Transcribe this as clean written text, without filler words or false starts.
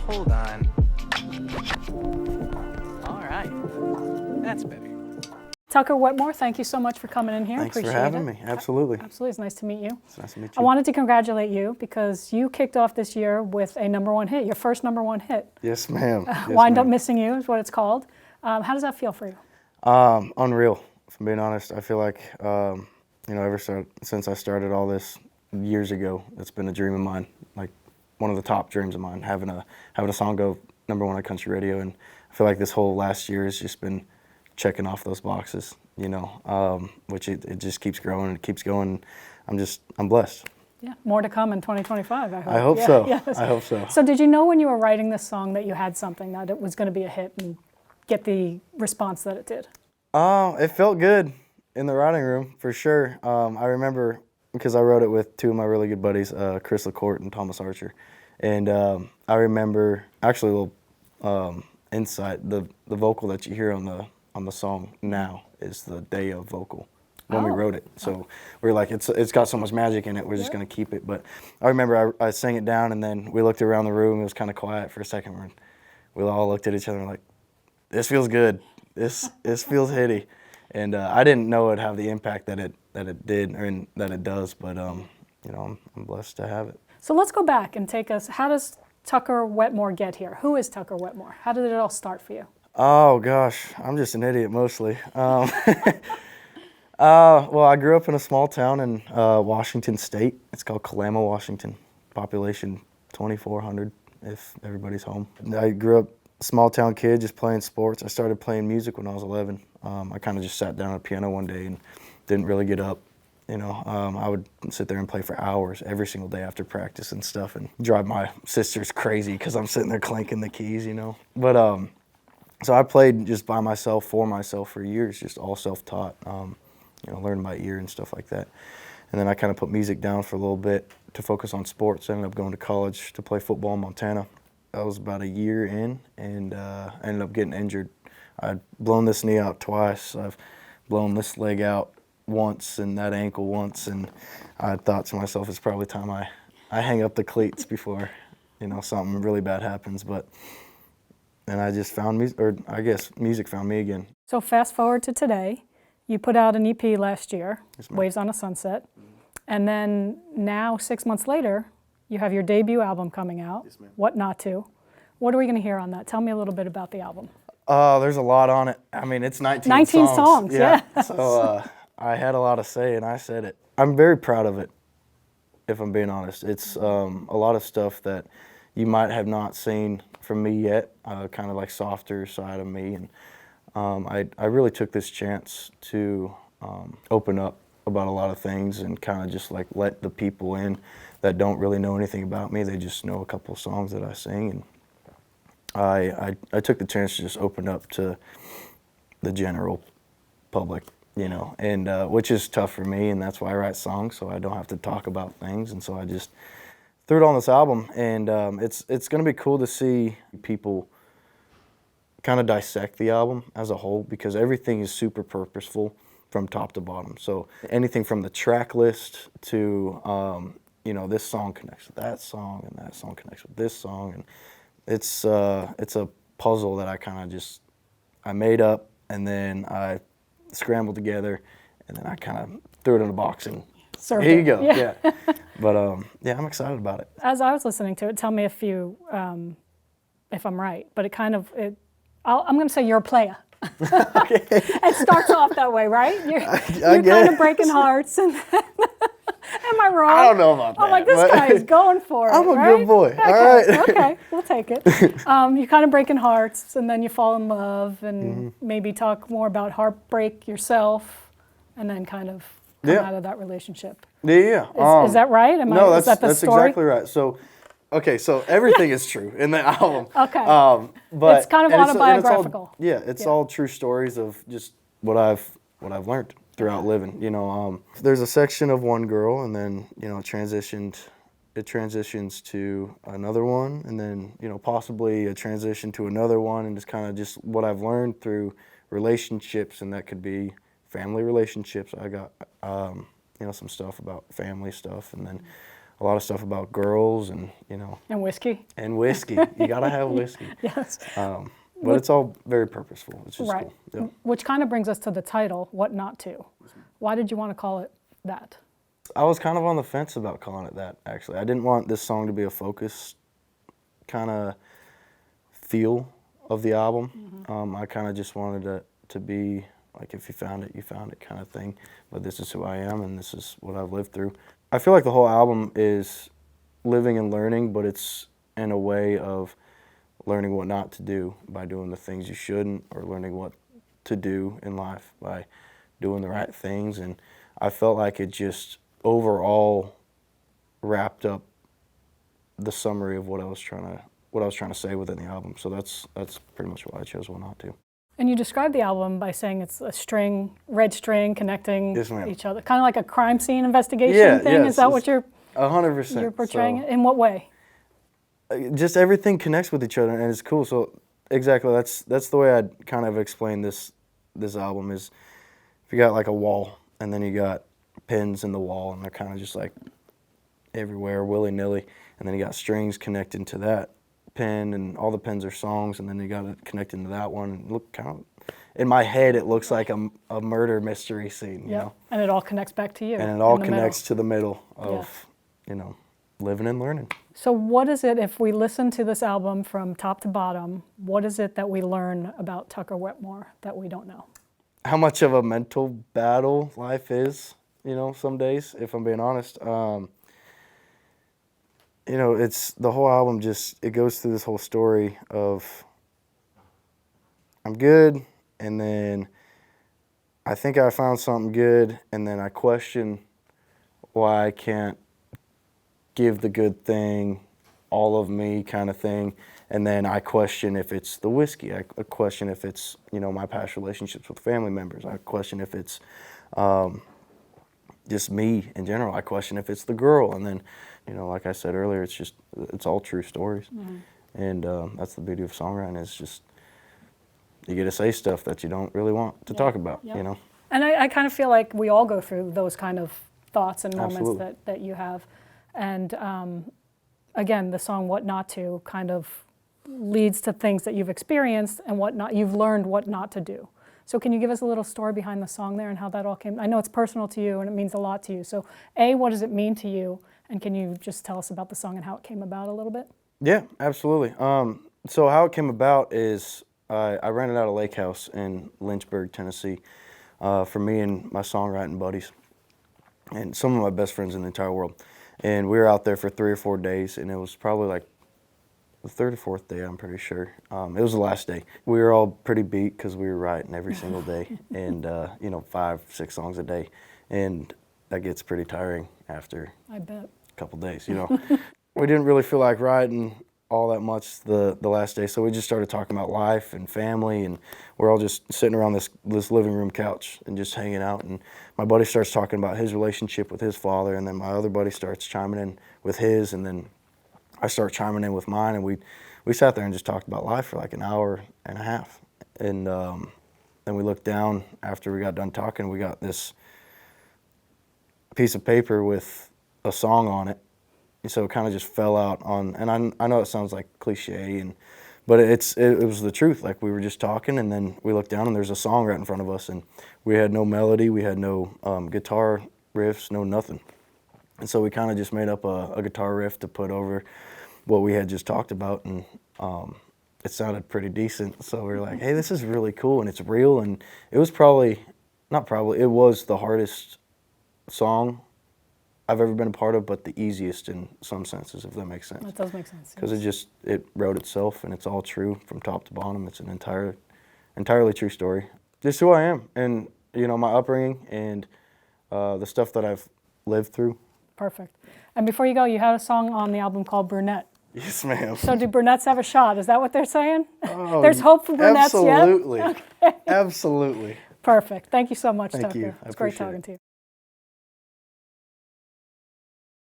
Hold on. All right. That's better. Tucker Wetmore, thank you so much for coming in here. Thanks Appreciate for having it. me. Absolutely. Absolutely. It's nice to meet you. It's nice to meet I you. wanted to congratulate you because you kicked off this year with a #1 hit, your first #1 hit. Yes, ma'am. Yes, Wind Up ma'am. Missing You is what it's called. How does that feel for you? Unreal, if I'm being honest. I feel like, since I started all this years ago, it's been a dream of mine, like one of the top dreams of mine, having a song go #1 on country radio. And I feel like this whole last year has just been checking off those boxes, which it just keeps growing and it keeps going. I'm blessed. Yeah, more to come in 2025, I hope. I hope Yeah, so. yes. I hope so. So did you know when you were writing this song that you had something, that it was going to be a hit and get the response that it did? It felt good in the writing room, for sure. I remember, because I wrote it with two of my really good buddies, Chris LaCourte and Thomas Archer. And I remember, actually a little insight, the vocal that you hear on the song now is the day of vocal when we wrote it. So we were like, it's got so much magic in it, we're just going to keep it. But I remember I sang it down, and then we looked around the room. It was kind of quiet for a second. We all looked at each other and were like, this feels good. This feels hitty. And I didn't know it'd have the impact that it did, or that it does. But I'm blessed to have it. So let's go back and take us, how does Tucker Wetmore get here? Who is Tucker Wetmore? How did it all start for you? Oh gosh, I'm just an idiot mostly. Well, I grew up in a small town in Washington State. It's called Kalama, Washington. Population 2,400, if everybody's home. I grew up a small town kid, just playing sports. I started playing music when I was 11. I kind of just sat down at a piano one day and didn't really get up. I would sit there and play for hours every single day after practice and stuff, and drive my sisters crazy because I'm sitting there clanking the keys, But so I played just by myself, for years, just all self-taught, learned by ear and stuff like that. And then I kind of put music down for a little bit to focus on sports. I ended up going to college to play football in Montana. I was about a year in, and I ended up getting injured. I'd blown this knee out twice. I've blown this leg out once and that ankle once, and I thought to myself, it's probably time I hang up the cleats before, something really bad happens. And I just found music, or I guess music found me again. So fast forward to today. You put out an EP last year, Yes, ma'am. Waves on a Sunset. And then now, 6 months later, you have your debut album coming out, Yes, ma'am. What Not To. What are we going to hear on that? Tell me a little bit about the album. There's a lot on it. I mean, it's 19 songs, Yeah. yes. So I had a lot to say, and I said it. I'm very proud of it, if I'm being honest. It's a lot of stuff that you might have not seen from me yet, kind of like softer side of me. And I really took this chance to open up about a lot of things and kind of just like let the people in that don't really know anything about me. They just know a couple of songs that I sing, and I took the chance to just open up to the general public, and which is tough for me, and that's why I write songs, so I don't have to talk about things. And so I just threw it on this album, and it's going to be cool to see people kind of dissect the album as a whole, because everything is super purposeful from top to bottom. So anything from the track list to this song connects with that song, and that song connects with this song, and it's a puzzle that I made up, and then I scrambled together, and then I kind of threw it in a box, and Served here you it. go. Yeah. Yeah. But I'm excited about it. As I was listening to it, tell me if I'm right, but I'm going to say you're a player. Okay. It starts off that way, right? You're kind guess. of breaking hearts. And am I wrong? I don't know about that. I'm like, this but guy is going for it. I'm a right? good boy. Okay. All right. Okay, we'll take it. You're kind of breaking hearts, and then you fall in love, and maybe talk more about heartbreak yourself, and then kind of come Yeah. out of that relationship. Yeah. Is that right? No, is that the that's story? exactly right. So everything is true in the album. Okay. But It's kind of and autobiographical. It's all true stories of just what I've learned throughout living. There's a section of one girl, and then it transitions to another one, and then possibly a transition to another one, and just kind of just what I've learned through relationships, and that could be family relationships. I got some stuff about family stuff, and then a lot of stuff about girls and, you know, And whiskey. and whiskey. You gotta have whiskey. Yes. But it's all very purposeful, which is Right. cool. Yeah. Which kind of brings us to the title, What Not To. Why did you want to call it that? I was kind of on the fence about calling it that, actually. I didn't want this song to be a focus kind of feel of the album. I kind of just wanted it to be like, if you found it, you found it kind of thing. But this is who I am, and this is what I've lived through. I feel like the whole album is living and learning, but it's in a way of learning what not to do by doing the things you shouldn't, or learning what to do in life by doing the right things. And I felt like it just overall wrapped up the summary of what I was trying to say within the album. So that's pretty much why I chose What Not To. And you described the album by saying it's a red string connecting Yes, ma'am. each other, kind of like a crime scene investigation thing. Is that what you're 100%. portraying? In what way? Just everything connects with each other, and it's cool. So exactly, that's the way I'd kind of explain this album is, if you got like a wall, and then you got pins in the wall, and they're kind of just like everywhere, willy-nilly, and then you got strings connecting to that pin, and all the pins are songs, and then you got it connecting to that one. And look, kind of in my head, it looks like a murder mystery scene, you know? And it all connects back to you. And it all in the middle. connects to the middle of, you know, living and learning. So what is it, if we listen to this album from top to bottom, what is it that we learn about Tucker Wetmore that we don't know? How much of a mental battle life is, you know, some days, if I'm being honest. You know, it's the whole album it goes through this whole story of I'm good, and then I think I found something good, and then I question why I can't give the good thing all of me kind of thing. And then I question if it's the whiskey. I question if it's, you know, my past relationships with family members. I question if it's just me in general. I question if it's the girl. And then, you know, like I said earlier, it's all true stories. And that's the beauty of songwriting, is just you get to say stuff that you don't really want to talk about, you know? And I kind of feel like we all go through those kind of thoughts and moments Absolutely. that you have. And again, the song What Not To kind of leads to things that you've experienced and you've learned what not to do. So can you give us a little story behind the song there and how that all came? I know it's personal to you and it means a lot to you. So A, what does it mean to you? And can you just tell us about the song and how it came about a little bit? Yeah, absolutely. So how it came about is I rented out a lake house in Lynchburg, Tennessee, for me and my songwriting buddies, and some of my best friends in the entire world. And we were out there for 3 or 4 days, and it was probably like the third or fourth day, I'm pretty sure. It was the last day. We were all pretty beat because we were writing every single day, and you know, 5, 6 songs a day, and that gets pretty tiring after I bet. a couple days. You know, we didn't really feel like writing all that much the last day, so we just started talking about life and family, and we're all just sitting around this living room couch and just hanging out. And my buddy starts talking about his relationship with his father, and then my other buddy starts chiming in with his, and then I start chiming in with mine, and we sat there and just talked about life for like an hour and a half. And then we looked down after we got done talking. We got this piece of paper with a song on it. And so it kind of just fell out on, and I know it sounds like cliche, but it was the truth. Like, we were just talking, and then we looked down, and there's a song right in front of us, and we had no melody, we had no guitar riffs, no nothing. And so we kind of just made up a guitar riff to put over what we had just talked about, and it sounded pretty decent. So we were like, hey, this is really cool, and it's real. And it was it was the hardest song I've ever been a part of, but the easiest in some senses, if that makes sense. That does make sense. Because it wrote itself, and it's all true from top to bottom. It's an entirely true story. Just who I am, and you know, my upbringing, and the stuff that I've lived through. Perfect. And before you go, you had a song on the album called Brunette. Yes, ma'am. So do brunettes have a shot? Is that what they're saying? Oh, There's hope for brunettes absolutely. yet? Absolutely. Perfect. Thank you so much, Thank Tucker. you. I It's great appreciate talking it. to you.